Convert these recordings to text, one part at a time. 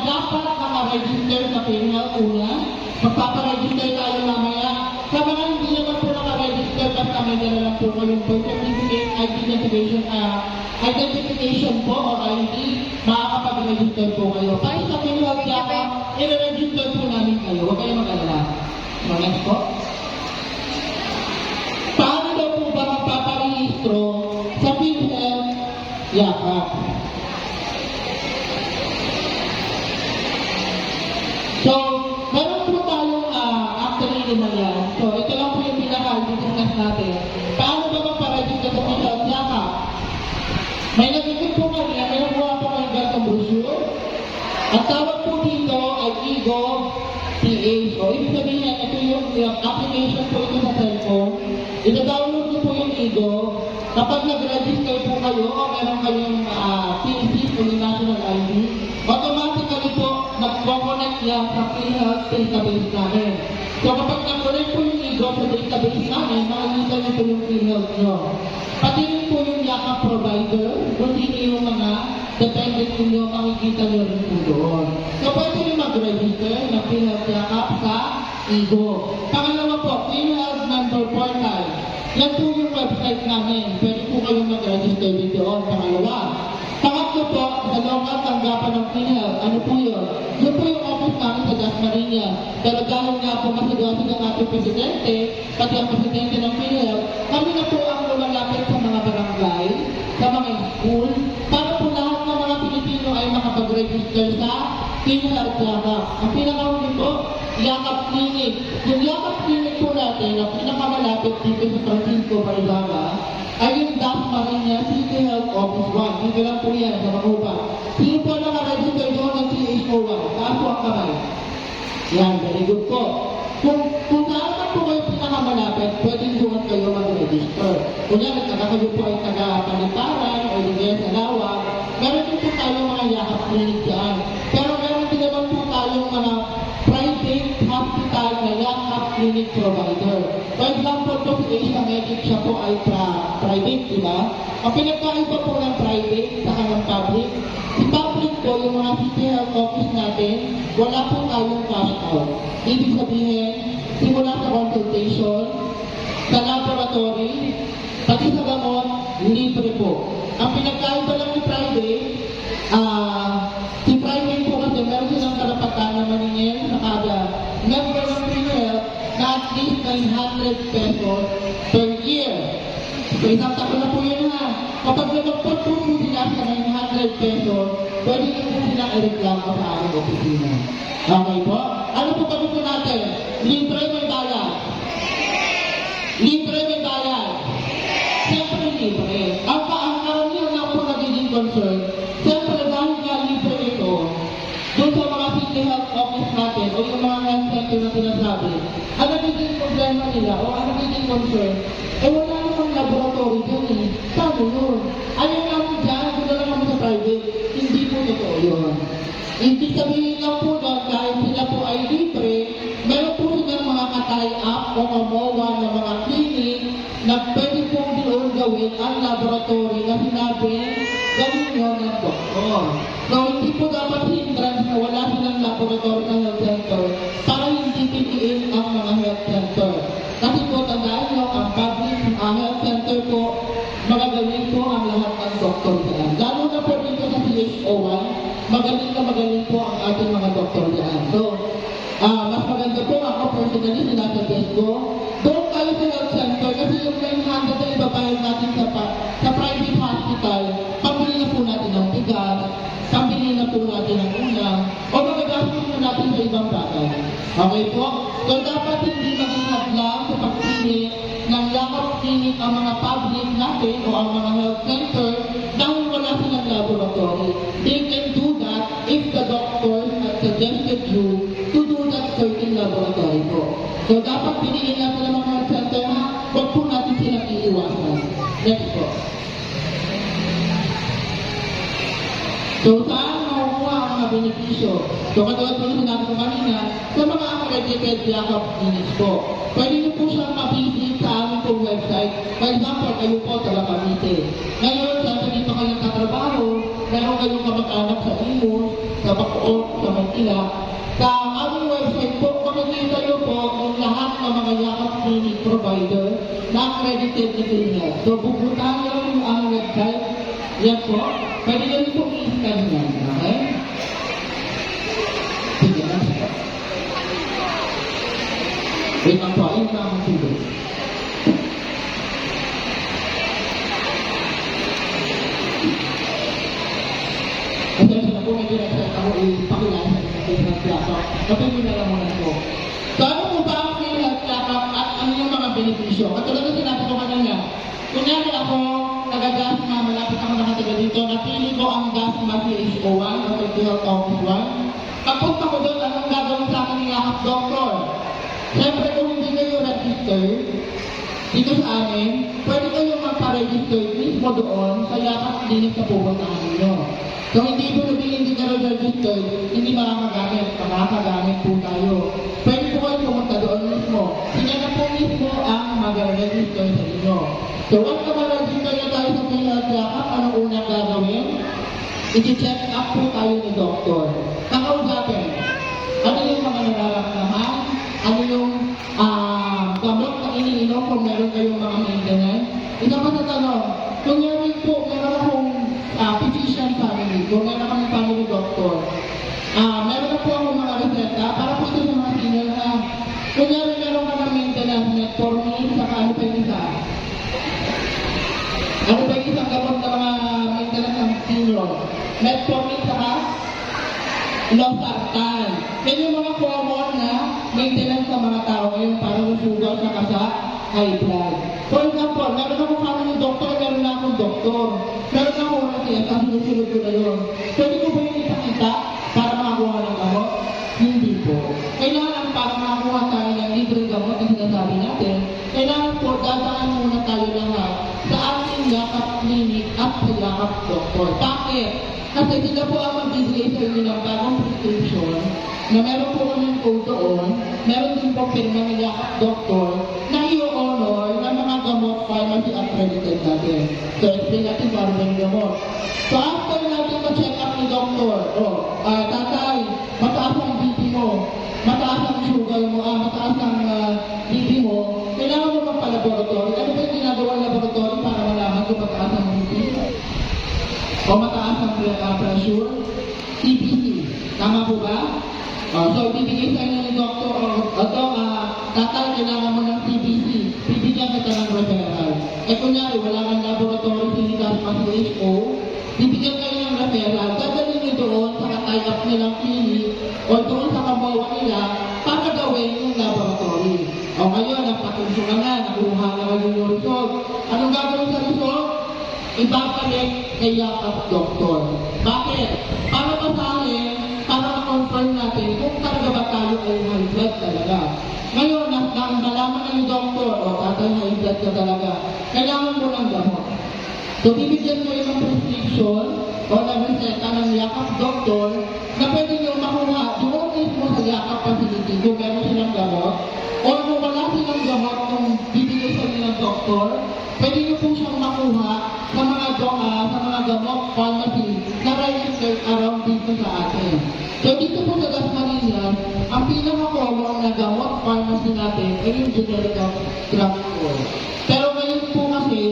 dapat naka-register sa PhilHealth una. Magpaparegister tayo mamaya. Sa mga hindi naman po naka-register, basta may dala lang po kayong birth certificate, identification po o ID, makakapag-register po kayo. Kahit sa PhilHealth Yaka, i-register po namin kayo. Huwag kayong mag-alala. So, next po. Paano daw po ba magpaparehistro sa PhilHealth Yaka? So, meron po tayong actually lima yan. So, ito lang po yung pinaka-discuss natin. Paano ba magpa-register sa PhilHealth Yaka? May nagiging po kami, may nakuha po kayong gantong brochure. Ang tawag po dito ay EGO-PA. So, ibig sabihin, ito yung application po ito sa cellphone. Ito-download niyo po yung EGO. Kapag nag-register po kayo o meron kayong PNC o National ID, automatically po nag-connect yan sa PhilHealth database namin. So kapag nag-connect po yung EGO sa database namin, makikita niyo po yung PhilHealth nyo. Pati rin po yung Yaka provider, kung sino yung mga dependent nyo, makikita nyo rin po doon. So pwede rin mag-register ng PhilHealth Yaka sa EGO. Pangalawa po, PhilHealth Member Portal. Yan po yung website namin. Pwede po kayong mag-register din doon. Pangalawa. Pangatlo po, sa local tanggapan ng PhilHealth. Ano po yun? Yun po yung office namin sa Dasmariñas. Pero dahil nga po masigasi ng ating presidente, pati ang presidente ng PhilHealth, kami na po ang lumalapit sa mga barangay, sa mga school, para po lahat ng mga Pilipino ay makapag-register sa PhilHealth Yaka. Ang pinakahuli po, Yakap Clinic. Yung Yakap Clinic po natin, ang pinakamalapit dito sa Francisco, Parizama, ay yung Dasmariñas City Health Office 1. Dito lang po yan sa Makupa. Sino po naka-register doon ng CHO1? Taas po ang kamay. Yan, very good po. Kung saan man po kayo pinakamalapit, pwedeng doon kayo mag-register. Kunyari, kayo po ay taga-Panitaran o hindi sa Lawa, meron din po tayo mga Yakap Clinic dyan. Pero meron din naman po tayong mga private hospital na Yakap Clinic provider. For example po si Asia Medic, siya po ay private, di ba? Ang pinagkaiba po ng private sa ng public, si public po, yung mga city health office natin, wala po tayong cash out. Ibig sabihin, simula sa consultation, sa laboratory, pati sa gamot, libre po. Ang pinagkaiba lang ni private, si private po kasi meron silang karapatan na maningin sa kada member ng PhilHealth na at least 900 pesos per year. So isang taon na po yun ha. Kapag nagpapot po sila sa 900 pesos, pwede po sila i-reklamo sa aming opisina. Okay po? Ano po kami po natin? Libre may bayad. Libre may bayad. Siyempre libre. Ang karamihan na po nagiging concern, siyempre dahil nga libre ito, doon sa mga city health office natin o yung mga health center na sinasabi, ang nagiging problema nila o ang nagiging concern, wala namang laboratory dyan eh. Paano yun? Ayaw namin dyan, doon lang kami sa private. Hindi po totoo yun. Hindi sabihin lang po doon dahil sila po ay libre, meron po silang mga ka-tie up o kamowa ng mga clinic na pwede pong doon gawin ang laboratory na sinabi gawin nyo ng doktor. So, hindi po dapat hindrance na wala silang laboratory ng health center para hindi piliin ang mga health center. Kasi po, tandaan nyo, ang public health center po, magagawin po ang lahat ng doktor dyan. Lalo na po dito sa CHO1, magaling po ang ating mga doktor dyan. So, mas maganda po ako personally, sinasuggest ko, doon kayo sa health center kasi yung 900 na ibabayad natin sa private hospital, pambili na po natin ng bigas, pambili na po natin ng ulam, o magagastos na natin sa ibang bagay. Okay po? So, dapat hindi maging hadlang sa pagpili ng Yakap Clinic ang mga public natin o ang mga health center dahil wala silang laboratory. They can do that if the doctors have suggested you to do that certain laboratory po. So, dapat piliin natin ang mga health center na huwag po natin silang iiwasan. Next po. So, saan makukuha ang mga benepisyo? So, katulad po na sinabi ko kanina, sa mga accredited Yakap clinics po, pwede niyo po siyang ma-visit sa aming pong website. For example, kayo po sa Cavite. Ngayon, sa dito kayong katrabaho, meron kayong kamag-anak sa Imus, sa sa Bacoor, sa Manila. Sa aming website po, makikita nyo po ang lahat ng mga yakap clinic provider na accredited na PhilHealth. So, pupuntahan nyo lang yung aming website. Yan po. Pwede nyo rin po i-scan yan. Okay? Sige lang siya. Wait lang po. Ayun na ang tuloy. Pasensya na po, medyo nag-set ako ipakilala sa mga PhilHealth Yakap. Kapag na lang muna po. So, ano po ba ang PhilHealth Yakap at ano yung mga benepisyo? Katulad na sinabi ko kanina, kunyari ako, nag-gasma, malapit ako nakataga dito, napili ko ang gasma CHO1 o PhilHealth Office 1. Pagpunta ko doon, anong gagawin sa akin ng Yakap Doctor? Siyempre, kung hindi kayo registered, dito sa amin, pwede kayo magpa-register mismo doon sa Yakap Clinic sa pupuntahan ninyo. So, hindi po sabihin hindi ka registered, hindi makakagamit. Makakagamit po tayo. Pwede po kayo pumunta doon mismo. Sila na po mismo ang mag-register sa inyo. So, once na mag-register na tayo sa PhilHealth Yakap, anong unang gagawin? I-check up po tayo ni Doktor. Kakausapin, ano yung mga nararamdaman? Ano yung gamot na iniinom kung meron kayong mga maintenance? Isa pa sa tanong, kung meron akong physician family, kung meron akong family doctor, meron na po akong mga reseta para po ito sa mga senior na kung meron ka ng maintenance, metformin, saka ano pa yung isa? Ano pa yung isang gamot na mga maintenance ng senior? Metformin, saka losartan. Yan yung mga common na maintenance sa mga tao ngayon para sa sugar saka sa high blood. For example, meron akong family doctor, meron na akong doktor. Meron na akong reseta, ang sinusunod ko na yun. Pwede ko ba yung ipakita para makakuha ng gamot? Hindi po. Kailangan para makakuha tayo ng libreng gamot na sinasabi natin, kailangan po dadaan muna tayo lahat sa ating Yakap Clinic at sa Yakap Doctor. Bakit? Kasi sila po ang magbibigay sa inyo ng bagong prescription na meron po kami code doon, meron din po pirma ng Yakap Doctor na i-honor ng mga gamot pharmacy accredited natin. So, explain natin para ng gamot. So, after natin ma-check up ni Doctor, tatay, mataas ang BP mo, mataas ang sugar mo, mataas ang BP mo, kailangan mo magpa-laboratory. Ano ba yung ginagawa ng laboratory para malaman kung mataas ang BP? O mataas ang pressure? TPC. Tama po ba? So, bibigay sa inyo ni Doktor tatay, kailangan mo ng TPC. Bibigyan kita ng referral. Kunyari, wala kang laboratory, sinigas pa CHO, bibigyan kayo ng referral. Dadalhin nyo doon sa tie-up nilang clinic o doon sa kabawa nila para gawin yung laboratory. O ngayon, napatulso ka na, nakuha na kayo yung result. Anong gagawin sa result? Ibabalik kay Yakap Doctor. Bakit? Para masahin, para ma-confirm natin kung talaga ba tayo ay high blood talaga. Ngayon, nalaman na ni Doctor, tatay high blood ka talaga, kailangan mo ng gamot. So, bibigyan mo yung prescription o reseta ng Yakap Doctor na pwede nyo makuha doon mismo sa Yakap facility kung meron silang gamot o kung wala silang gamot kung bibigay sa inyo ng Doktor, pwede nyo po siyang makuha sa mga gamot pharmacy na registered around dito sa atin. So dito po sa Dasmariñas, ang pinaka-common na gamot pharmacy natin ay yung generic drugstore. Pero ngayon po kasi,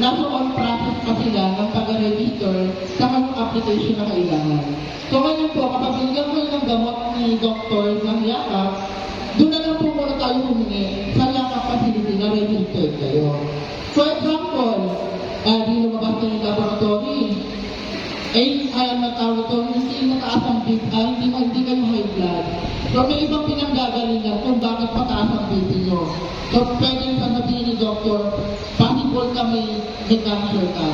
nasa on process pa sila ng pag-register sa kanyang application na kailangan. So ngayon po, kapag binigyan ko ng gamot ni Doktor ng Yakap, doon na lang po muna tayo humingi sa Yakap facility na registered kayo. For example, di lumabas na yung laboratory. Tawag ito, hindi mataas ang BP, hindi kayo high blood. So may ibang pinanggagalingan kung bakit mataas ang BP nyo. So pwede sasabihin ni Doktor, possible kami may cancer ka.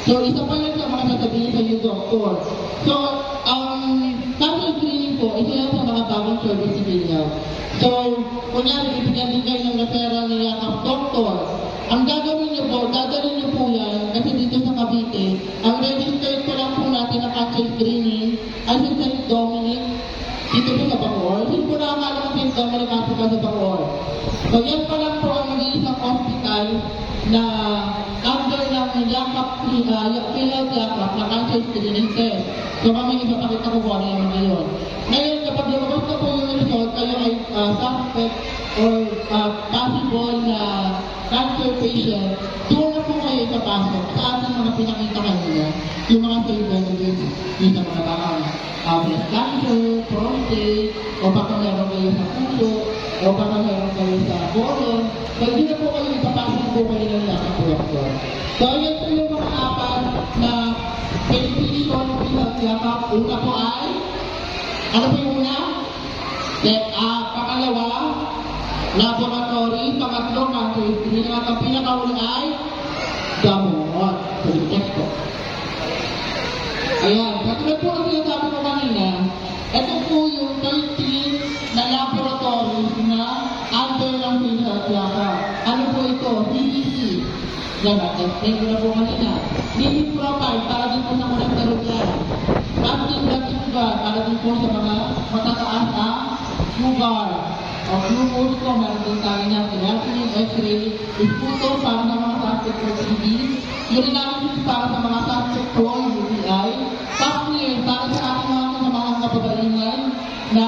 So isa pa lang sa mga sasabihin sa iyo, Doktor. So, cancer screening po, isa yan sa mga bagong service sa PhilHealth. So, kunyari, bibigyan din kayo ng referral ni Yakap Doctor. Ang gagawin niyo po, dadalhin niyo po yan, kasi dito sa Cavite, ang registered ko lang po natin na cancer screening ay si St. Dominic, dito po sa Bacoor. Hindi po nakakala ng St. Dominic kasi sa Bacoor. So, yan pa lang po ang mag-iisang hospital na under ng ng yakap, PhilHealth yakap na cancer screening test. So kami ipapakita ko kung ano naman ngayon. Ngayon, kapag lumabas na po yung result, kayo ay suspect or possible na cancer patient, doon na po kayo ipapasok sa ating mga pinakita kanina, yung mga safe benefits, yung sa mga bakang breast cancer, prostate, o baka meron kayo sa puso, o baka meron kayo sa colon. So, hindi na po kayo ipapasok po kayo ng yakap po. So, yan po yung mga apat na beneficial PhilHealth yakap. Una po ay, ano po yung una? Pangalawa, laboratory. Pangatlo, cancer screening. At ang pinakahuli ay gamot. So, yung next po. Ayan, katulad po ang sinasabi ko kanina, ito po yung 13 na laboratories na under ng PhilHealth yakap. Ano po ito? CDC. Yan, explain ko na po kanina. Lipid profile, para din po sa kolesterol yan. Fasting blood sugar, para din po sa mga matataas na sugar. O glucose ko, meron din tayo niya. Creatinine, X-ray, isputo para sa mga suspect for TB. Urinalysis para sa mga suspect for UTI. Pap-smear para sa ating mga kasamahan kapabalingan na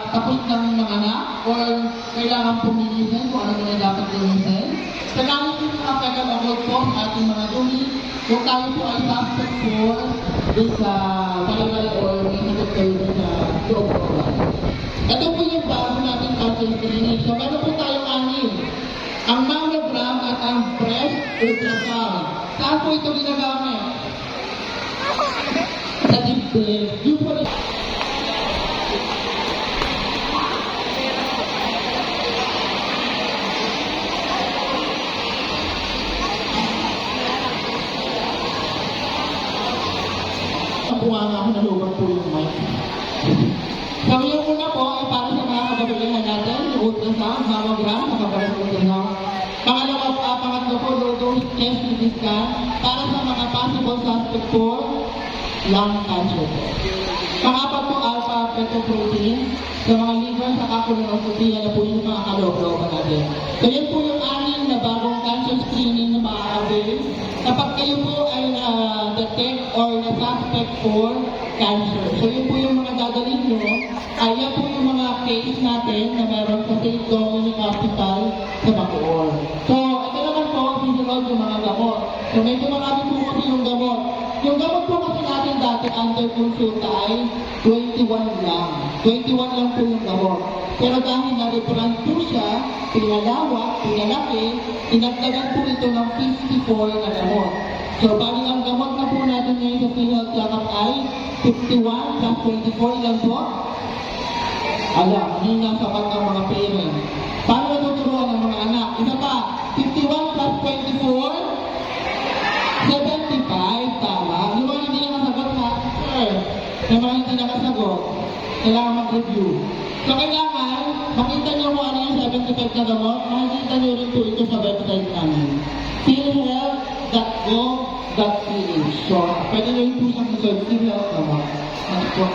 tapos ng mga anak or kailangan pumilisin kung ano na dapat linisin. Kailangan po mga pagkakabot po sa ating mga dumi kung tayo po ay suspect for dun sa viral or may sakit kayo dun sa loob po. Ito po yung bago natin cancer screening. So meron po tayong anim. Ang mammogram at ang breast ultrasound. Saan po ito ginagamit? Sa dibdib. Usually, nakuha nga ako na lugar po yung mic. So yung una po ay para sa mga kababalihan natin, yung ultrasound, mammogram, sa kabalang ultrasound. Pangatlo po, low-dose chest CT scan para sa mga possible suspect for lung cancer po. Pangapat po, alpha fetoprotein sa mga liver sa colonoscopy, yan na po yung mga kaloob-looban natin. So yan po yung anim na bagong cancer screening na maaabili. Kapag kayo po ay na-detect or na-suspect for cancer. So yun po yung mga dadalhin nyo, ay yan po yung mga case natin na meron sa St. Dominic Hospital sa Bacoor. So, ito naman po, sinunod yung mga gamot. So, medyo marami po kasi yung gamot. Yung gamot po kasi natin dati under consulta ay 21 lang. 21 lang po yung gamot. Pero dahil na-rebrand po siya, pinalawak, pinalaki, inagdagan po ito ng 54 na gamot. So, bali ang gamot na po natin ngayon sa PhilHealth yakap ay 51 plus 24 lang po. Alam, hindi na sapat ang mga parents. Paano natuturuan ng mga anak? Isa pa, 51 plus 24, 75, tama. Yung mga hindi nakasagot ha, sir. Yung mga hindi nakasagot, kailangan mag-review. So kailangan, makita niyo mo ano yung 75 na gamot, makikita niyo rin po ito sa website namin. philhealth.gov.ph. So, pwede niyo rin po siyang search, PhilHealth naman. Ano po?